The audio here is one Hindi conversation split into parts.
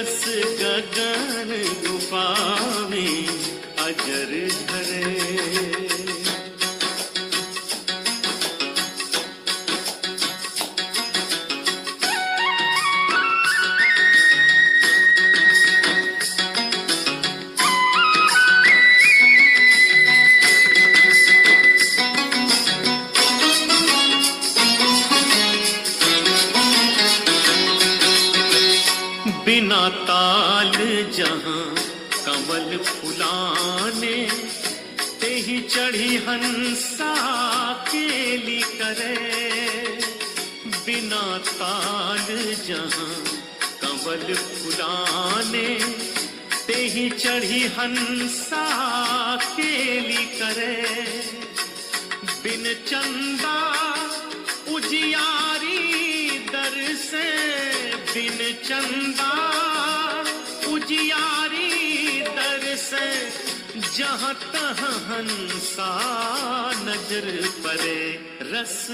रस गगन गुफा में अजर झरे। बिना ताल जहां कमल फुलाने, ते ही चढ़ी हंसा केली करे। बिना ताल जहां कमल फुलाने, ते ही चढ़ी हंसा केली करे। बिन चंदा उजियारी दर से, बिन चंदा उजियारी दर से, जहाँ तहाँ हंसा नजर पड़े। रस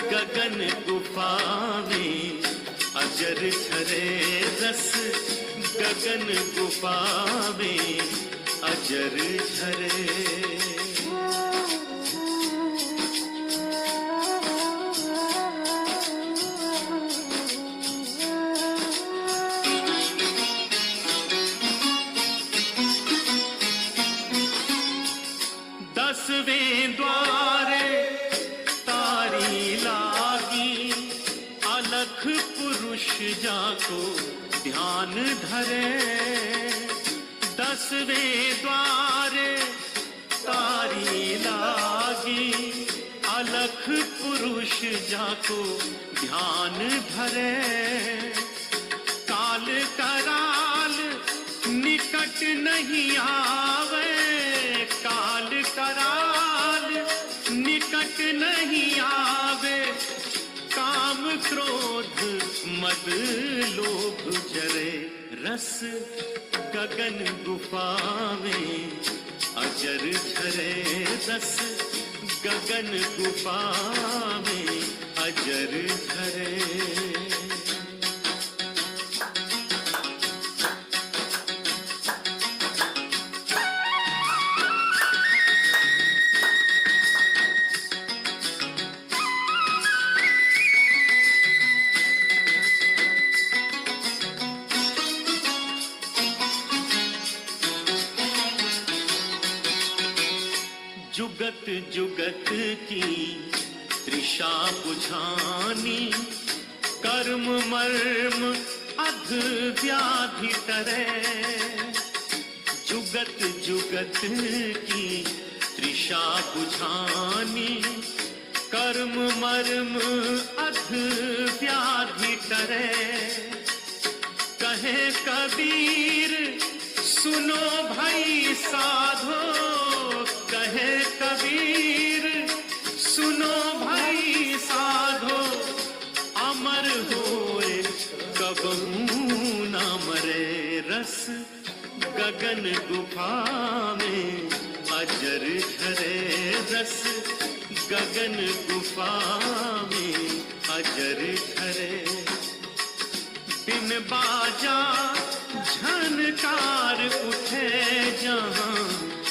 गगन गुफा में अजर झरे। रस गगन गुफा में अजर झरे। दसवें द्वारे तारी लागी, अलख पुरुष जाको ध्यान धरे। दसवें द्वारे तारी लागी, अलख पुरुष जाको ध्यान धरे। काल कराल निकट नहीं आवे, काल कराल निकट नहीं आवे। काम क्रोध मद लोभ जरे। रस गगन गुफा में अजर झरे। रस गगन गुफा में अजर झरे। जुगत जुगत की तृषा बुझानी, कर्म मर्म अध व्याधि तरे। जुगत जुगत की तृषा बुझानी, कर्म मर्म अध व्याधि तरे। कहे कबीर सुनो भाई साधो, कहे कबीर सुनो भाई साधो। अमर होए कबहू न मरे। रस गगन गुफा में अजर झरे। रस गगन गुफा में अजर झरे। बिन बाजा झनकार उठे जहां,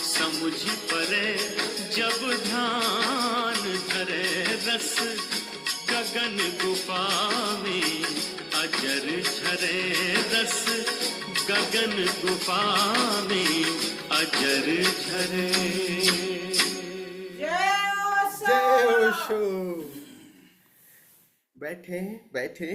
समझ परे जब ध्यान धरे। रस गगन गुफा में अजर झरे। रस गगन गुफा में अजर झरे। जय ओशो। बैठे बैठे।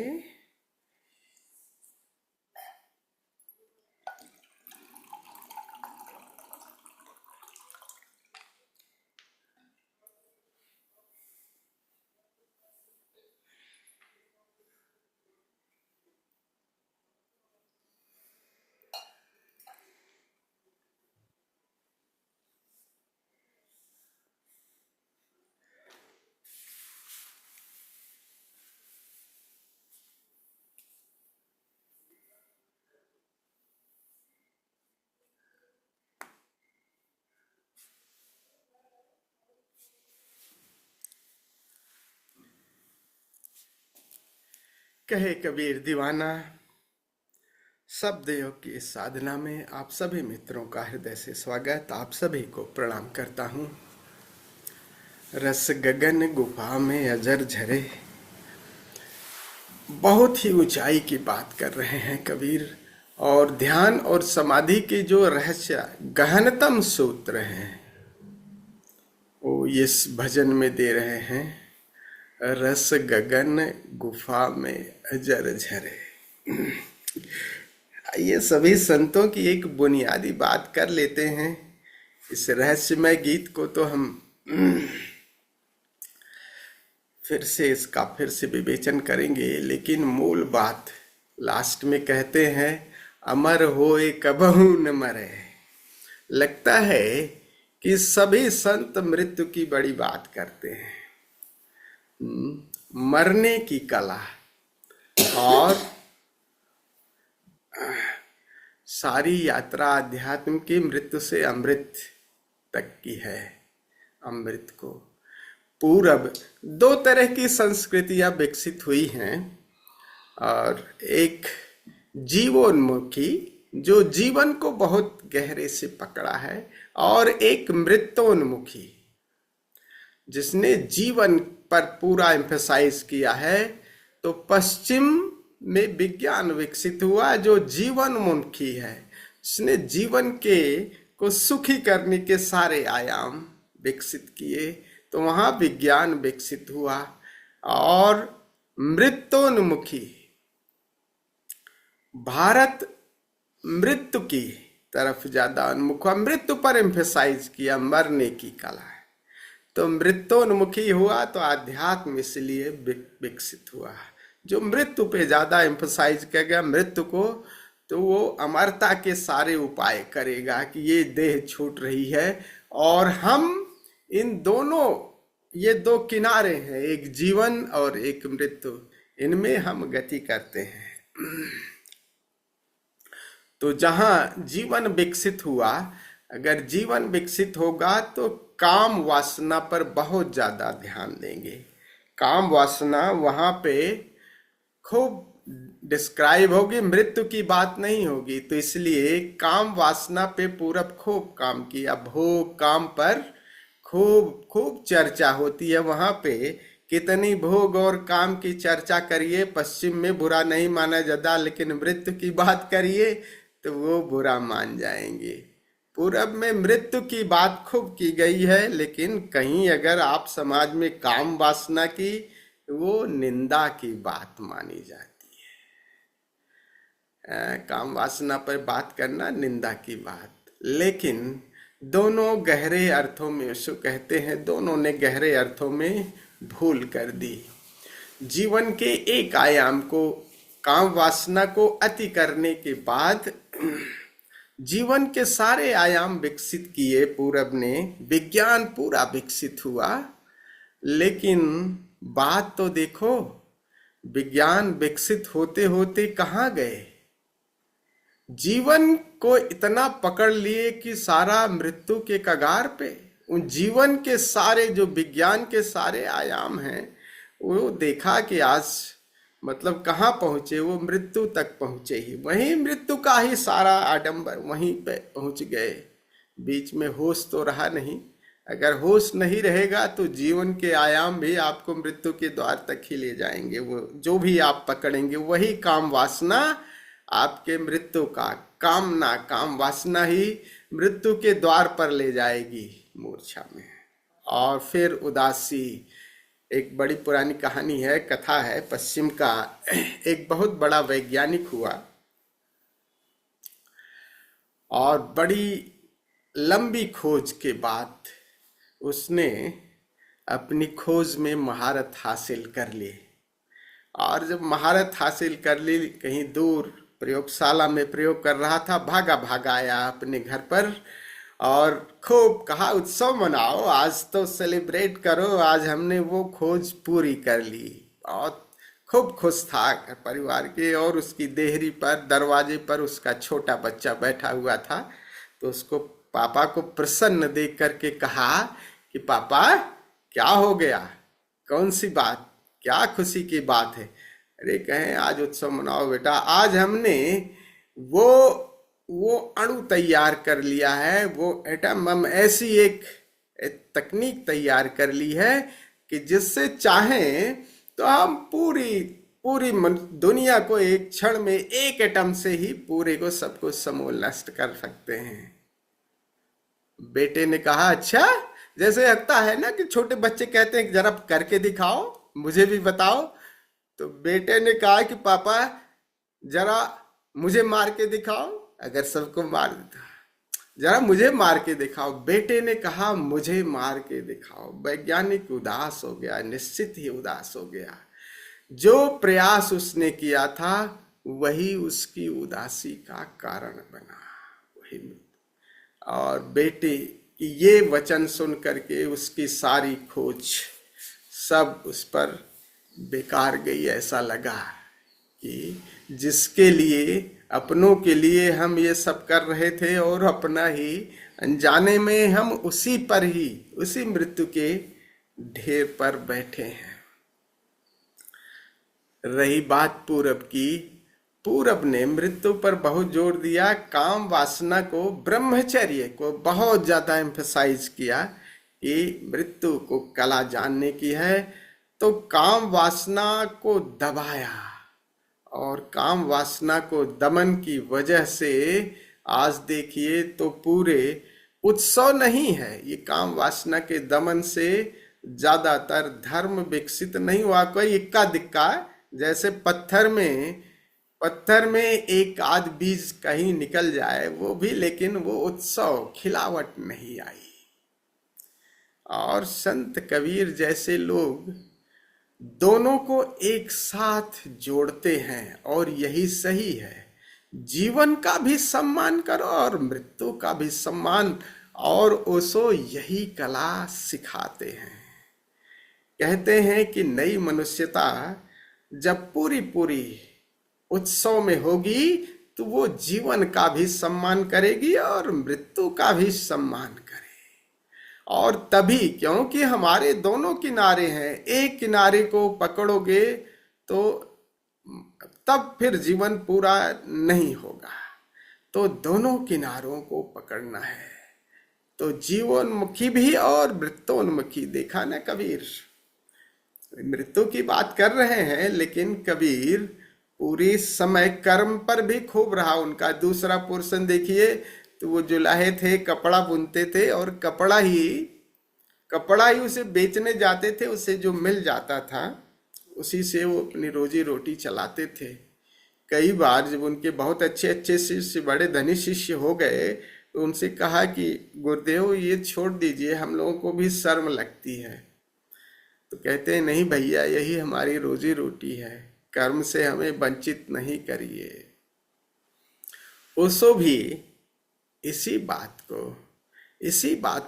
कहे कबीर दीवाना, शब्द योग की इस साधना में आप सभी मित्रों का हृदय से स्वागत। आप सभी को प्रणाम करता हूँ। रस गगन गुफा में अजर झरे, बहुत ही ऊंचाई की बात कर रहे हैं कबीर, और ध्यान और समाधि के जो रहस्य गहनतम सूत्र हैं वो इस भजन में दे रहे हैं। रस गगन गुफा में अजर झरे। ये सभी संतों की एक बुनियादी बात कर लेते हैं। इस रहस्यमय गीत को तो हम फिर से विवेचन करेंगे, लेकिन मूल बात लास्ट में कहते हैं, अमर होए कबहू न मरे। लगता है कि सभी संत मृत्यु की बड़ी बात करते हैं, मरने की कला, और सारी यात्रा अध्यात्म की मृत्यु से अमृत तक की है। अमृत को पूरब दो तरह की संस्कृतियां विकसित हुई हैं, और एक जीवोन्मुखी जो जीवन को बहुत गहरे से पकड़ा है, और एक मृत्योन्मुखी जिसने जीवन पर पूरा एम्फेसाइज किया है। तो पश्चिम में विज्ञान विकसित हुआ जो जीवनमुखी है, जिसने जीवन को सुखी करने के सारे आयाम विकसित किए। तो वहां विज्ञान विकसित हुआ। और मृत्योन्मुखी भारत मृत्यु की तरफ ज्यादा उन्मुख हुआ, मृत्यु पर एम्फेसाइज किया, मरने की कला है। तो मृत्योन्मुखी हुआ तो आध्यात्म इसलिए विकसित हुआ। जो मृत्यु पे ज्यादा एम्फसाइज किया गया मृत्यु को, तो वो अमरता के सारे उपाय करेगा कि ये देह छूट रही है, और हम इन दोनों, ये दो किनारे हैं, एक जीवन और एक मृत्यु, इनमें हम गति करते हैं। तो जहां जीवन विकसित हुआ, अगर जीवन विकसित होगा तो काम वासना पर बहुत ज्यादा ध्यान देंगे। काम वासना वहां पे खूब डिस्क्राइब होगी, मृत्यु की बात नहीं होगी। तो इसलिए काम वासना पे पूरब खूब काम किया। भोग काम पर खूब खूब चर्चा होती है। वहां पे कितनी भोग और काम की चर्चा करिए, पश्चिम में बुरा नहीं माना जाता, लेकिन मृत्यु की बात करिए तो वो बुरा मान जाएंगे। पूरब में मृत्यु की बात खूब की गई है, लेकिन कहीं अगर आप समाज में काम वासना की, वो निंदा की बात मानी जाती है। काम वासना पर बात करना निंदा की बात। लेकिन दोनों गहरे अर्थों में, उसको कहते हैं, दोनों ने गहरे अर्थों में भूल कर दी। जीवन के एक आयाम को, काम वासना को अति करने के बाद जीवन के सारे आयाम विकसित किए पूरब ने। विज्ञान पूरा विकसित हुआ, लेकिन बात तो देखो, विज्ञान विकसित होते होते कहाँ गए? जीवन को इतना पकड़ लिए कि सारा मृत्यु के कगार पे। उन जीवन के सारे, जो विज्ञान के सारे आयाम हैं, वो देखा कि आज मतलब कहाँ पहुंचे, वो मृत्यु तक पहुंचे ही। वहीं मृत्यु का ही सारा आडंबर वहीं पे पहुंच गए। बीच में होश तो रहा नहीं। अगर होश नहीं रहेगा तो जीवन के आयाम भी आपको मृत्यु के द्वार तक ही ले जाएंगे। वो जो भी आप पकड़ेंगे, वही काम वासना आपके मृत्यु का, कामना, काम वासना ही मृत्यु के द्वार पर ले जाएगी, मूर्छा में। और फिर उदासी, एक बड़ी पुरानी कहानी है, कथा है। पश्चिम का एक बहुत बड़ा वैज्ञानिक हुआ, और बड़ी लंबी खोज के बाद उसने अपनी खोज में महारत हासिल कर ली। और जब महारत हासिल कर ली, कहीं दूर प्रयोगशाला में प्रयोग कर रहा था, भागा भागा आया अपने घर पर, और खूब कहा, उत्सव मनाओ, आज तो सेलिब्रेट करो, आज हमने वो खोज पूरी कर ली। और खूब खुश था परिवार के। और उसकी देहरी पर, दरवाजे पर उसका छोटा बच्चा बैठा हुआ था। तो उसको पापा को प्रसन्न देख करके कहा कि पापा क्या हो गया, कौन सी बात, क्या खुशी की बात है? अरे कहें आज उत्सव मनाओ बेटा, आज हमने वो वो अणु तैयार कर लिया है, वो एटम, हम ऐसी एक तकनीक तैयार कर ली है कि जिससे चाहें तो हम पूरी पूरी दुनिया को एक क्षण में एक एटम से ही पूरे को सब कुछ समूल नष्ट कर सकते हैं। बेटे ने कहा अच्छा, जैसे लगता है ना कि छोटे बच्चे कहते हैं कि जरा करके दिखाओ, मुझे भी बताओ। तो बेटे ने कहा कि पापा जरा मुझे मार के दिखाओ, अगर सबको मार देता, जरा मुझे मार के दिखाओ। बेटे ने कहा मुझे मार के दिखाओ। वैज्ञानिक उदास हो गया, निश्चित ही उदास हो गया। जो प्रयास उसने किया था वही उसकी उदासी का कारण बना, वही। और बेटे की ये वचन सुन करके उसकी सारी खोज सब उस पर बेकार गई। ऐसा लगा कि जिसके लिए, अपनों के लिए हम ये सब कर रहे थे और अपना ही अनजाने में हम उसी पर ही, उसी मृत्यु के ढेर पर बैठे हैं। रही बात पूरब की, पूरब ने मृत्यु पर बहुत जोर दिया, काम वासना को, ब्रह्मचर्य को बहुत ज्यादा एम्फसाइज किया कि मृत्यु को कला जानने की है। तो काम वासना को दबाया, और काम वासना को दमन की वजह से आज देखिए तो पूरे उत्सव नहीं है। ये काम वासना के दमन से ज्यादातर धर्म विकसित नहीं हुआ, कोई इक्का दिक्का, जैसे पत्थर में एक आध बीज कहीं निकल जाए वो भी, लेकिन वो उत्सव खिलावट नहीं आई। और संत कबीर जैसे लोग दोनों को एक साथ जोड़ते हैं, और यही सही है। जीवन का भी सम्मान करो और मृत्यु का भी सम्मान, और ओशो यही कला सिखाते हैं। कहते हैं कि नई मनुष्यता जब पूरी पूरी उत्सव में होगी तो वो जीवन का भी सम्मान करेगी और मृत्यु का भी सम्मान करेगी। और तभी, क्योंकि हमारे दोनों किनारे हैं, एक किनारे को पकड़ोगे तो तब फिर जीवन पूरा नहीं होगा। तो दोनों किनारों को पकड़ना है। तो जीवोन्मुखी भी और मृत्योन्मुखी। देखा ना, कबीर मृत्यु की बात कर रहे हैं, लेकिन कबीर पूरी समय कर्म पर भी खूब रहा। उनका दूसरा पोर्शन देखिए, तो वो जुलाहे थे, कपड़ा बुनते थे, और कपड़ा ही उसे बेचने जाते थे। उसे जो मिल जाता था उसी से वो अपनी रोजी रोटी चलाते थे। कई बार जब उनके बहुत अच्छे अच्छे शिष्य, बड़े धनी शिष्य हो गए, तो उनसे कहा कि गुरुदेव ये छोड़ दीजिए, हम लोगों को भी शर्म लगती है। तो कहते हैं नहीं भैया, यही हमारी रोजी रोटी है, कर्म से हमें वंचित नहीं करिए। ओशो भी इसी बात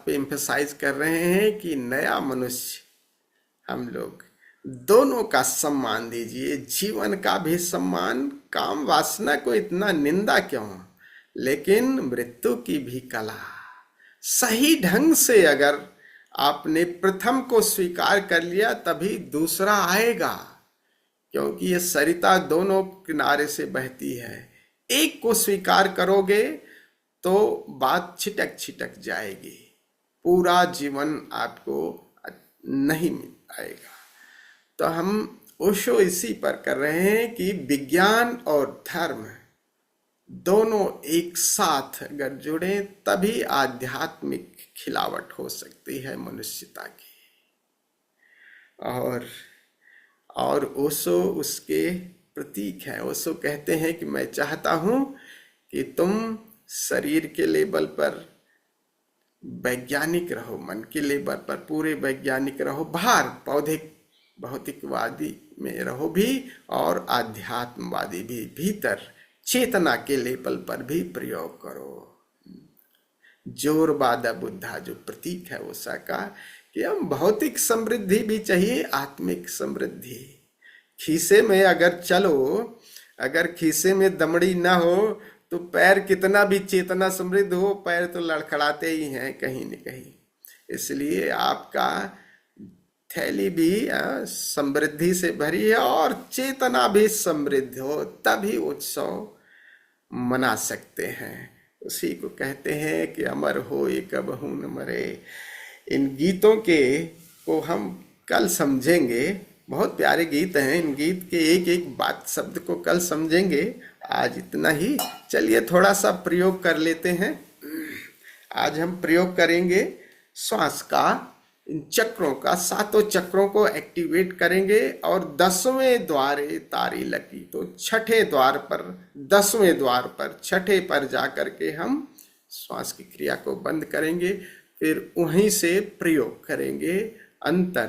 पे एम्फसाइज कर रहे हैं कि नया मनुष्य, हम लोग दोनों का सम्मान दीजिए, जीवन का भी सम्मान। काम वासना को इतना निंदा क्यों, लेकिन मृत्यु की भी कला सही ढंग से अगर आपने प्रथम को स्वीकार कर लिया तभी दूसरा आएगा। क्योंकि ये सरिता दोनों किनारे से बहती है। एक को स्वीकार करोगे तो बात छिटक छिटक जाएगी, पूरा जीवन आपको नहीं मिल पाएगा। तो हम ओशो इसी पर कर रहे हैं कि विज्ञान और धर्म दोनों एक साथ अगर जुड़े तभी आध्यात्मिक खिलावट हो सकती है मनुष्यता की। और ओशो उसके प्रतीक है। ओशो कहते हैं कि मैं चाहता हूं कि तुम शरीर के लेवल पर वैज्ञानिक रहो, मन के लेवल पर पूरे वैज्ञानिक रहो, बाहर भौतिकवादी में रहो भी, और आध्यात्मवादी भी, भीतर चेतना के लेवल पर भी प्रयोग करो। जोर बादा बुद्धा जो प्रतीक है ओशो का, कि हम भौतिक समृद्धि भी चाहिए, आत्मिक समृद्धि। खीसे में अगर चलो, अगर खीसे में दमड़ी ना हो तो पैर कितना भी चेतना समृद्ध हो, पैर तो लड़खड़ाते ही हैं कहीं न कहीं। इसलिए आपका थैली भी समृद्धि से भरी है और चेतना भी समृद्ध हो, तभी उत्सव मना सकते हैं। उसी को कहते हैं कि अमर हो ये कबहू न मरे। इन गीतों के को हम कल समझेंगे। बहुत प्यारे गीत हैं, इन गीत के एक एक बात शब्द को कल समझेंगे। आज इतना ही। चलिए थोड़ा सा प्रयोग कर लेते हैं। आज हम प्रयोग करेंगे श्वास का, इन चक्रों का, 7 चक्रों को एक्टिवेट करेंगे और 10वें द्वारे तारी लगी, तो छठे द्वार पर, 10वें द्वार पर, छठे पर जाकर के हम श्वास की क्रिया को बंद करेंगे। फिर वहीं से प्रयोग करेंगे अंतर,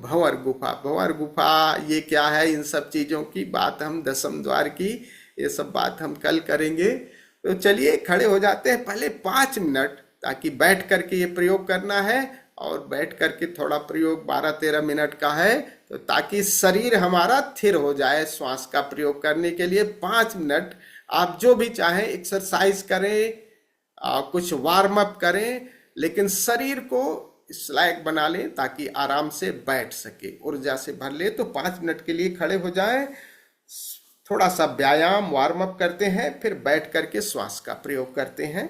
भंवर गुफा। भंवर गुफा ये क्या है, इन सब चीजों की बात हम 10वें द्वार की, ये सब बात हम कल करेंगे। तो चलिए खड़े हो जाते हैं पहले 5 मिनट, ताकि बैठ करके ये प्रयोग करना है। और बैठ करके थोड़ा प्रयोग 12-13 मिनट का है, तो ताकि शरीर हमारा स्थिर हो जाए श्वास का प्रयोग करने के लिए 5 मिनट आप जो भी चाहें एक्सरसाइज करें, कुछ वार्म अप करें, लेकिन शरीर को इस लायक बना लें ताकि आराम से बैठ सके, ऊर्जा से भर ले। तो 5 मिनट के लिए खड़े हो जाएं, थोड़ा सा व्यायाम वार्म अप करते हैं, फिर बैठ करके श्वास का प्रयोग करते हैं।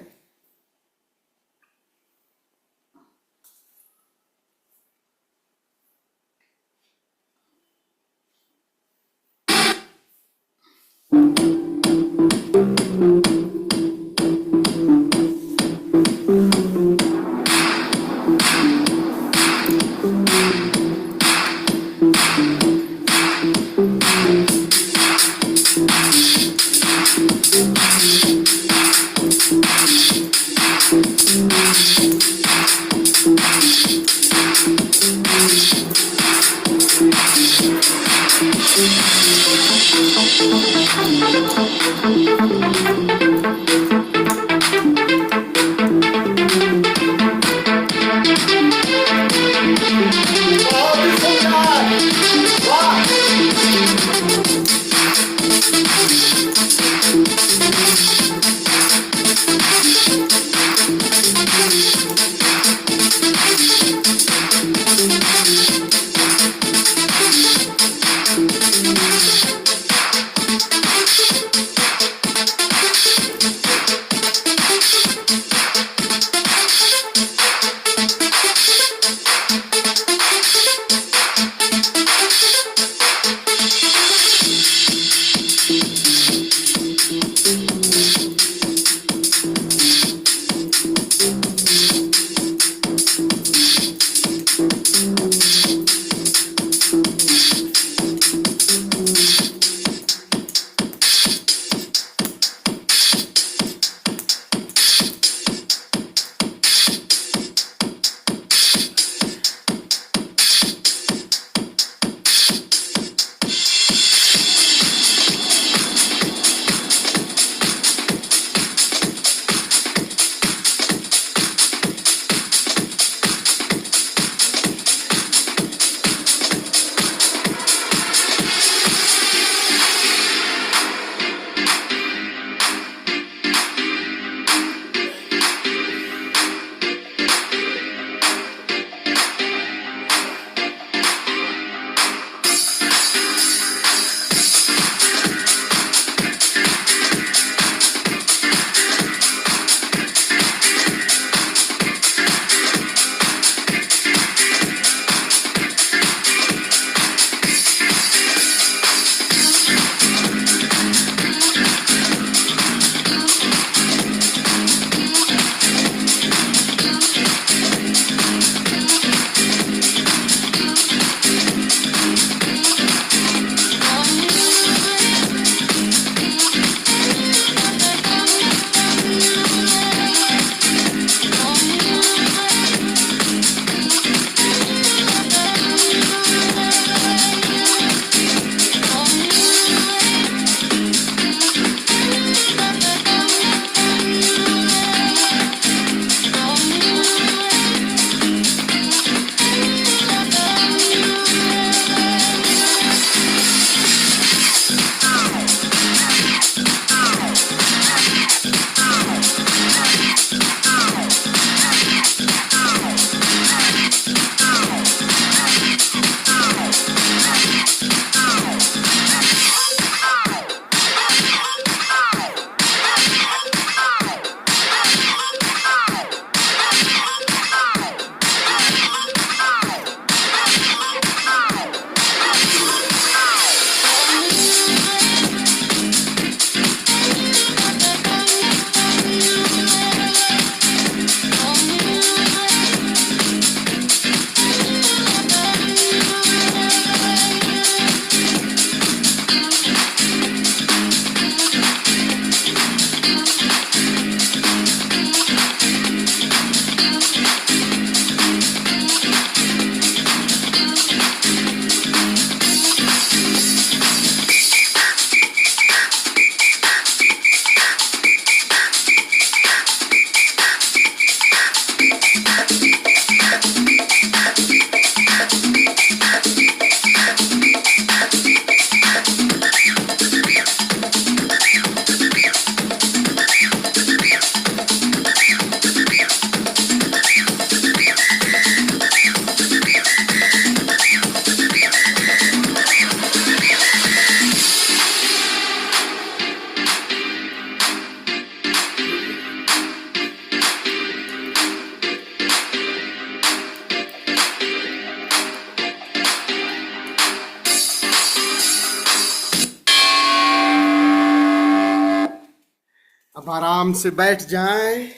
अब आराम से बैठ जाएं।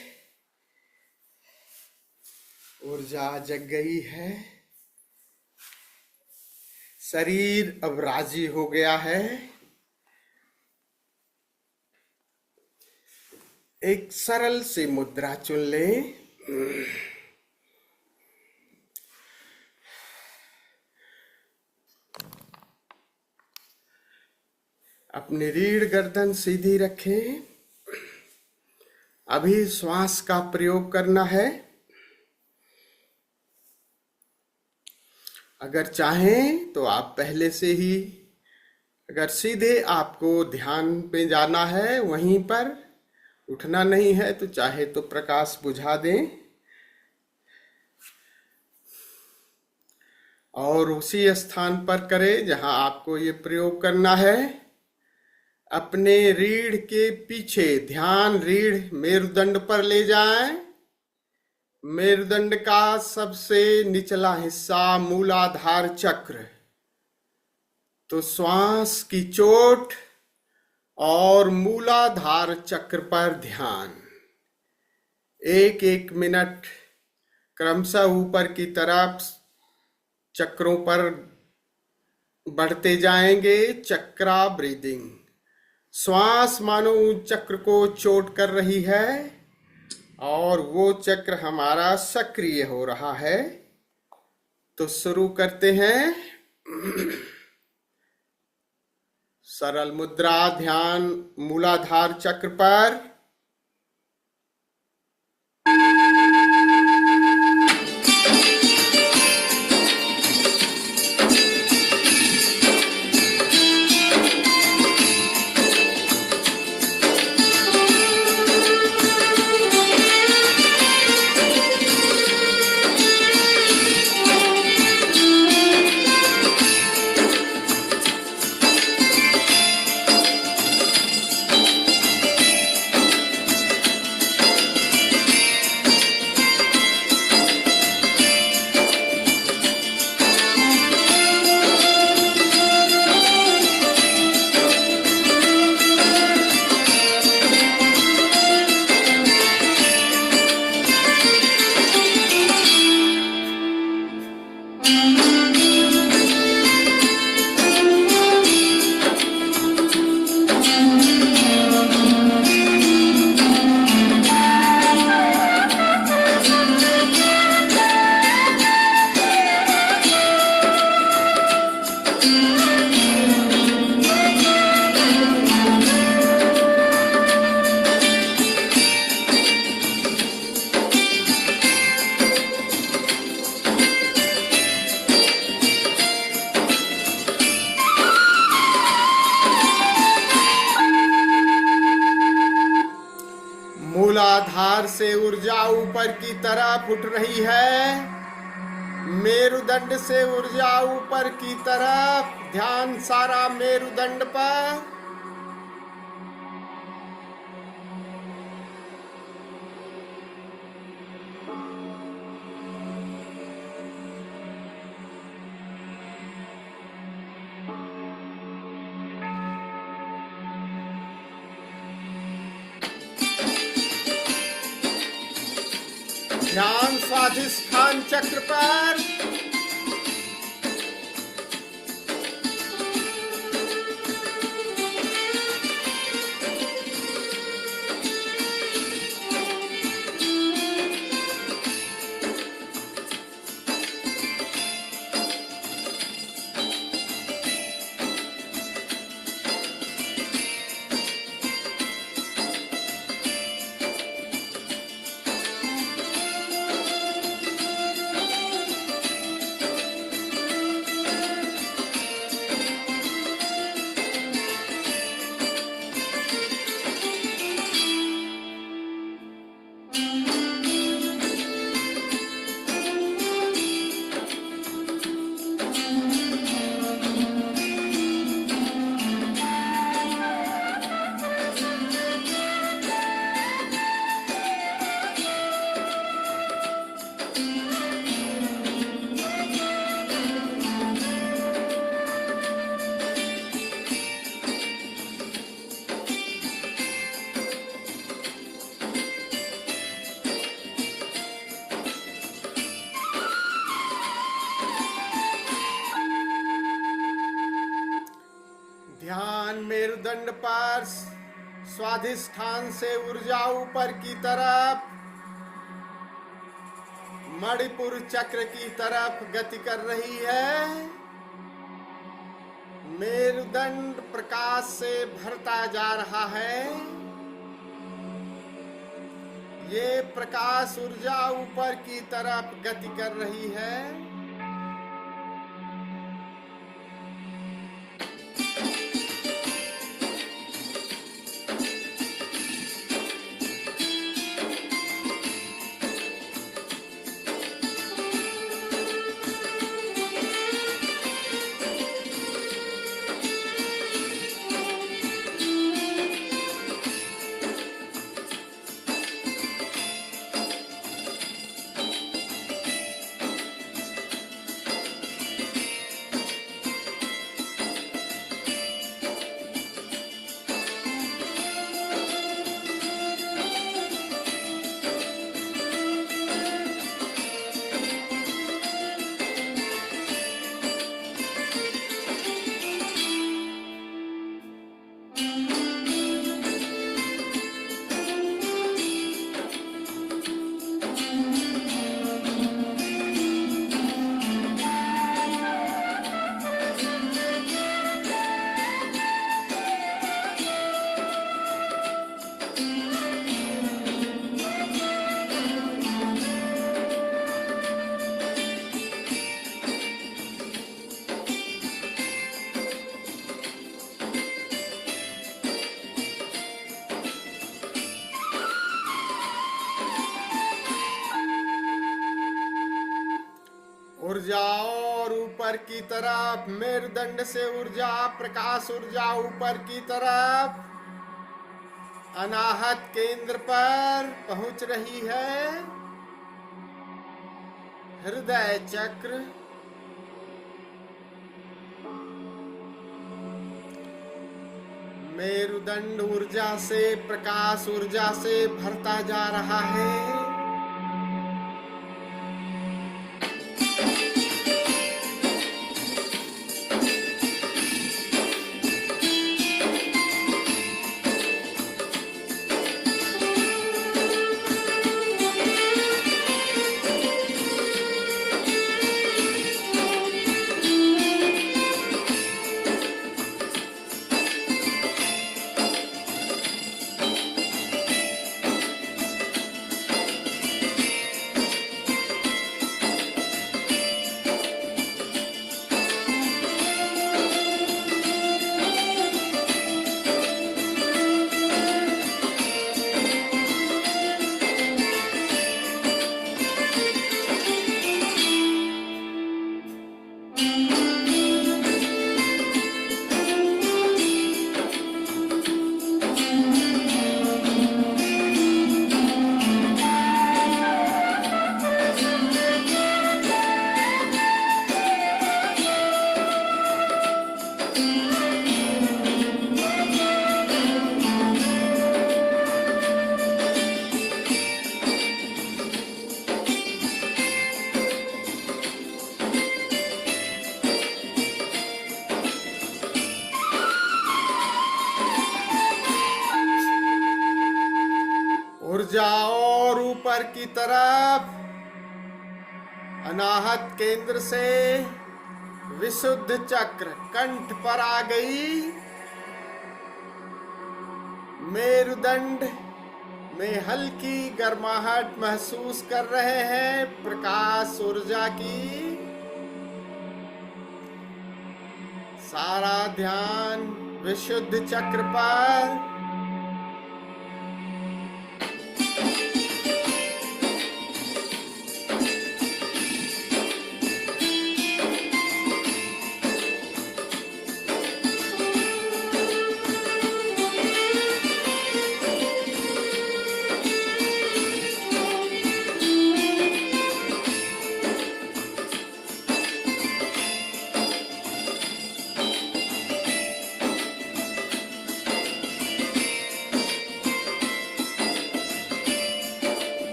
ऊर्जा जग गई है, शरीर अब राजी हो गया है। एक सरल सी मुद्रा चुन लें। अपनी रीढ़ गर्दन सीधी रखें। अभी श्वास का प्रयोग करना है। अगर चाहें तो आप पहले से ही, अगर सीधे आपको ध्यान पे जाना है, वहीं पर उठना नहीं है, तो चाहे तो प्रकाश बुझा दें और उसी स्थान पर करें जहां आपको ये प्रयोग करना है। अपने रीढ़ के पीछे ध्यान रीढ़ मेरुदंड पर ले जाएं। मेरुदंड का सबसे निचला हिस्सा मूलाधार चक्र। तो श्वास की चोट और मूलाधार चक्र पर ध्यान। एक एक मिनट क्रमशः ऊपर की तरफ चक्रों पर बढ़ते जाएंगे। चक्रा ब्रीदिंग। श्वास मानो उस चक्र को चोट कर रही है और वो चक्र हमारा सक्रिय हो रहा है। तो शुरू करते हैं। सरल मुद्रा, ध्यान मूलाधार चक्र पर। मूलाधार से ऊर्जा ऊपर की तरफ उठ रही है। मेरुदंड से ऊर्जा ऊपर की तरफ। ध्यान सारा मेरुदंड पर। ध्यान स्वाधिष्ठान चक्र पर। मेरुदंड पर स्वाधिष्ठान से ऊर्जा ऊपर की तरफ मणिपुर चक्र की तरफ गति कर रही है। मेरुदंड प्रकाश से भरता जा रहा है। ये प्रकाश ऊर्जा ऊपर की तरफ गति कर रही है। ऊर्जा और ऊपर की तरफ, मेरुदंड से ऊर्जा, प्रकाश ऊर्जा ऊपर की तरफ अनाहत केंद्र पर पहुंच रही है। हृदय चक्र, मेरुदंड ऊर्जा से, प्रकाश ऊर्जा से भरता जा रहा है। ऊर्जा और ऊपर की तरफ अनाहत केंद्र से विशुद्ध चक्र कंठ पर आ गई। मेरुदंड में हल्की गर्माहट महसूस कर रहे हैं प्रकाश ऊर्जा की। सारा ध्यान विशुद्ध चक्र पर।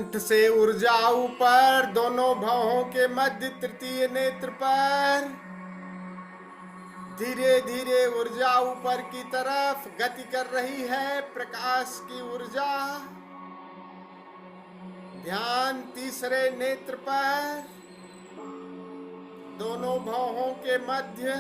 कंठ से ऊर्जा ऊपर, दोनों भौहों के मध्य तृतीय नेत्र पर। धीरे धीरे ऊर्जा ऊपर की तरफ गति कर रही है, प्रकाश की ऊर्जा। ध्यान तीसरे नेत्र पर, दोनों भौहों के मध्य।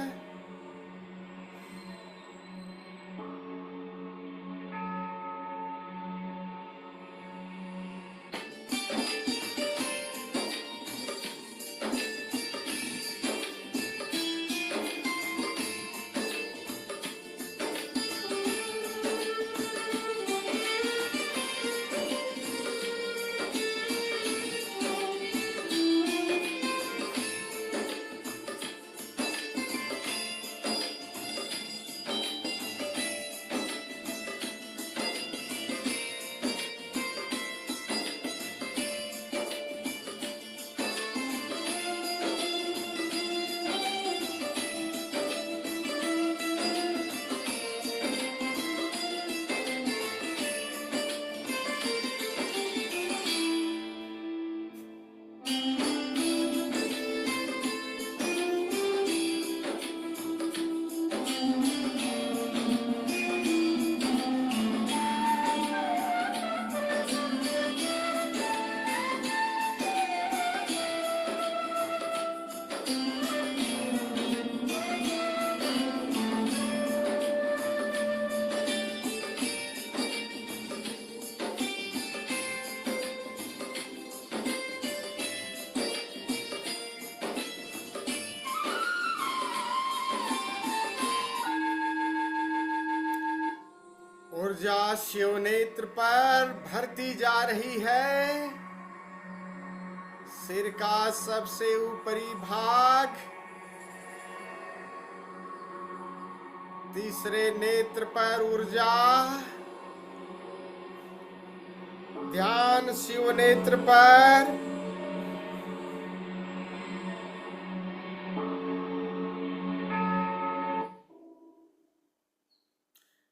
ऊर्जा शिव नेत्र पर भरती जा रही है। सिर का सबसे ऊपरी भाग, तीसरे नेत्र पर ऊर्जा। ध्यान शिव नेत्र पर।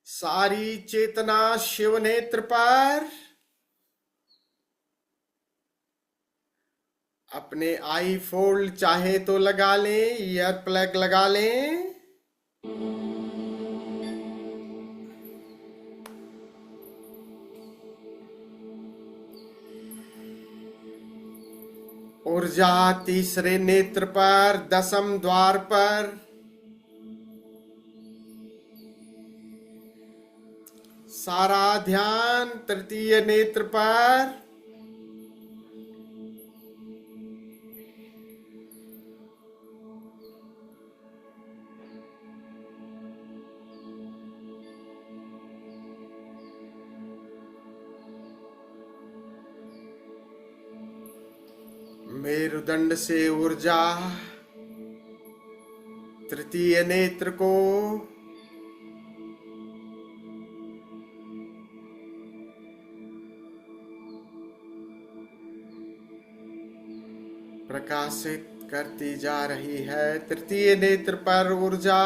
सारी चेतना शिव नेत्र पर। अपने आई फोल्ड चाहे तो लगा लें, ईयर प्लग लगा लें। ऊर्जा तीसरे नेत्र पर, दसम द्वार पर। सारा ध्यान तृतीय नेत्र पर। मेरुदंड से ऊर्जा तृतीय नेत्र को। प्रकाशित करती जा रही है। तृतीय नेत्र पर ऊर्जा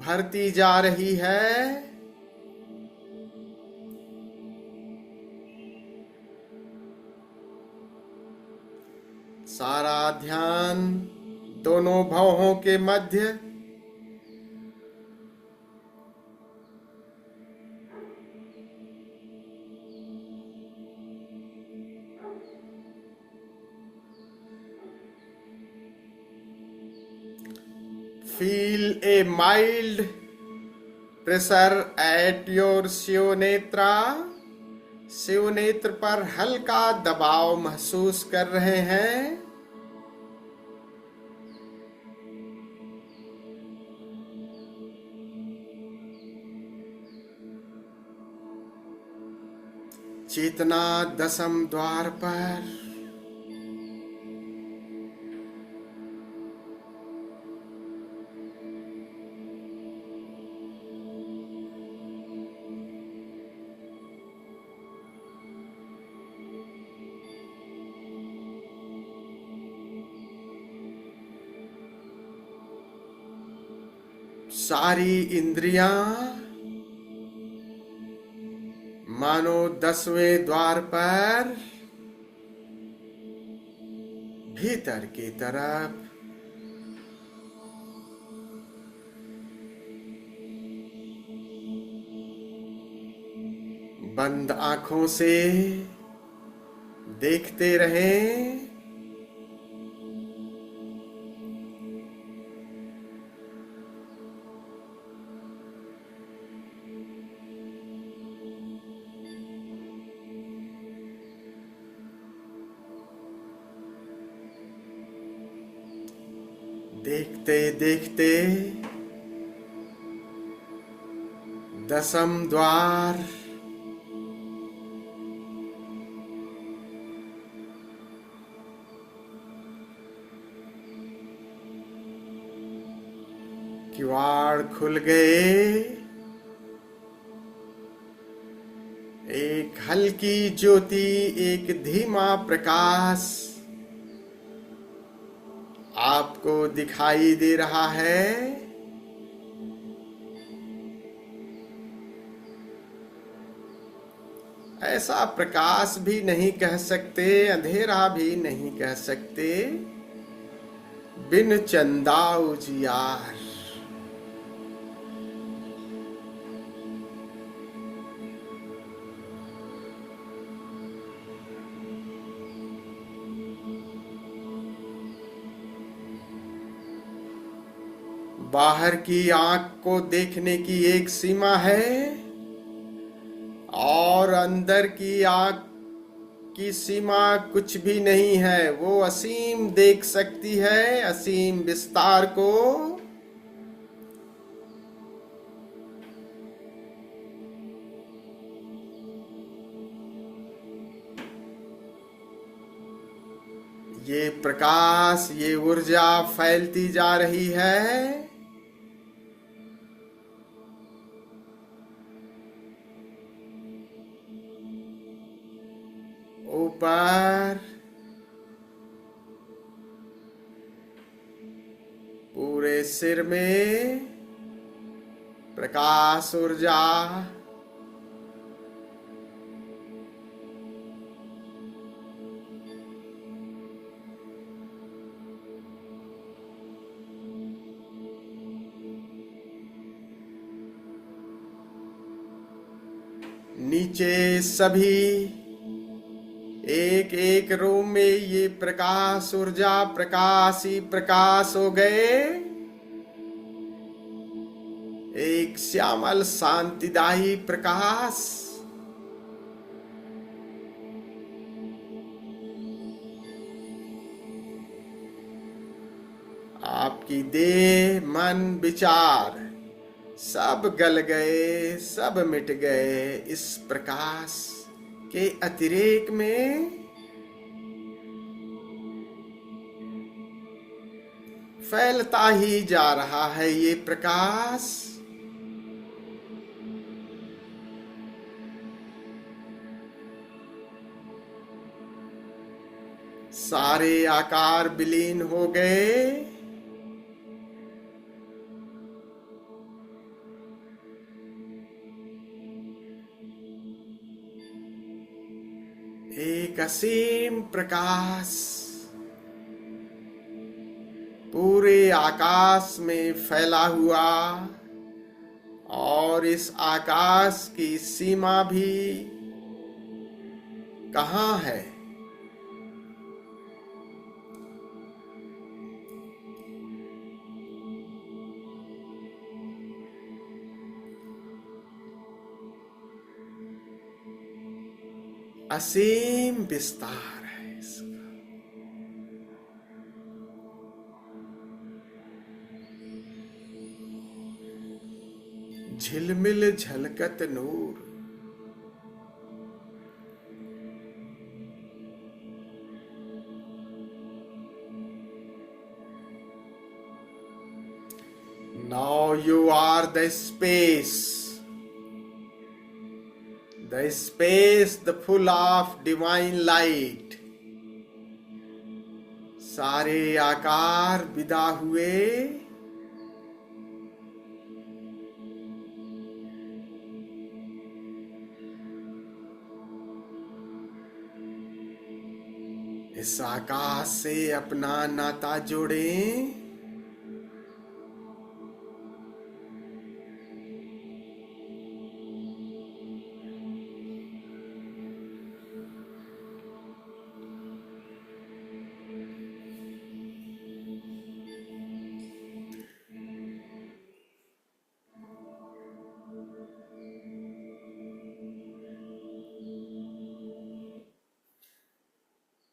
भरती जा रही है। सारा ध्यान दोनों भौहों के मध्य। Feel a mild pressure at your Shiv Netra. Shiv नेत्र पर हल्का दबाव महसूस कर रहे हैं। चेतना दसम द्वार पर। सारी इंद्रियां मानो 10वें द्वार पर। भीतर की तरफ। बंद आंखों से देखते रहें। देखते देखते दसम द्वार, किवाड़ खुल गए। एक हल्की ज्योति, एक धीमा प्रकाश आपको दिखाई दे रहा है। ऐसा प्रकाश भी नहीं कह सकते, अंधेरा भी नहीं कह सकते, बिन चंदा उजियार। बाहर की आंख को देखने की एक सीमा है और अंदर की आंख की सीमा कुछ भी नहीं है। वो असीम देख सकती है, असीम विस्तार को। ये प्रकाश, ये ऊर्जा फैलती जा रही है। ऊपर पूरे सिर में प्रकाश ऊर्जा, नीचे सभी एक एक रूम में ये प्रकाश ऊर्जा, प्रकाश ही प्रकाश हो गए। एक श्यामल शांतिदायी प्रकाश आपकी देह, मन, विचार सब गल गए, सब मिट गए। इस प्रकाश के अतिरेक में फैलता ही जा रहा है ये प्रकाश। सारे आकार विलीन हो गए। एक असीम प्रकाश पूरे आकाश में फैला हुआ, और इस आकाश की सीमा भी कहाँ है? असीम विस्तार है इसका। झिलमिल झलकत नूर, now you are the space, the full of divine light। सारे आकार विदा हुए। इस आकाश से अपना नाता जोड़ें।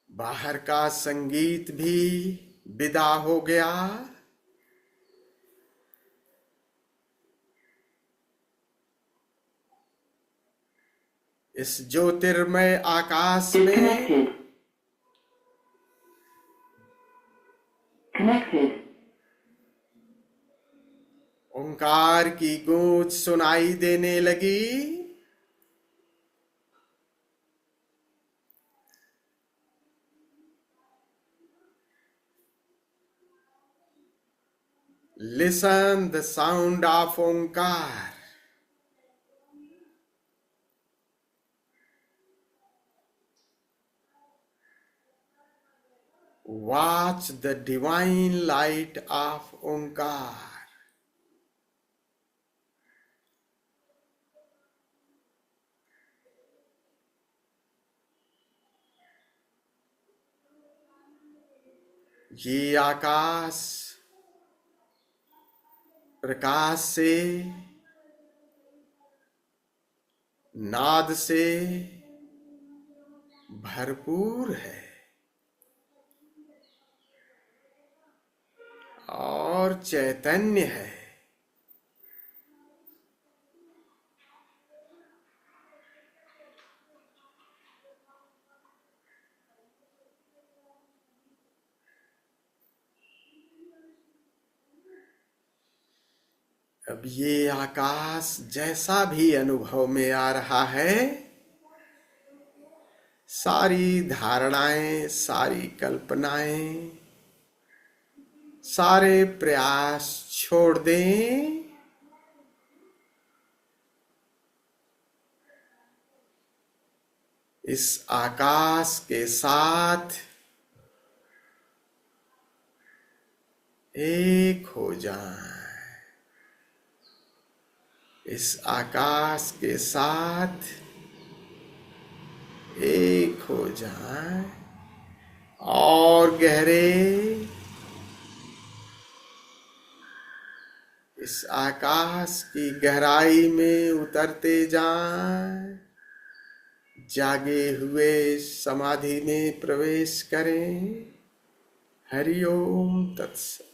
बाहर का संगीत भी विदा हो गया। इस ज्योतिर्मय आकाश में ओंकार की गूंज सुनाई देने लगी। Listen the sound of Omkar. Watch the divine light of Omkar. ये आकाश प्रकाश से, नाद से भरपूर है और चैतन्य है। अब ये आकाश जैसा भी अनुभव में आ रहा है, सारी धारणाएं, सारी कल्पनाएं, सारे प्रयास छोड़ दें। इस आकाश के साथ एक हो जाएं। इस आकाश के साथ एक हो जाएं और गहरे इस आकाश की गहराई में उतरते जाएं। जागे हुए समाधि में प्रवेश करें। हरि ओम तत्सत।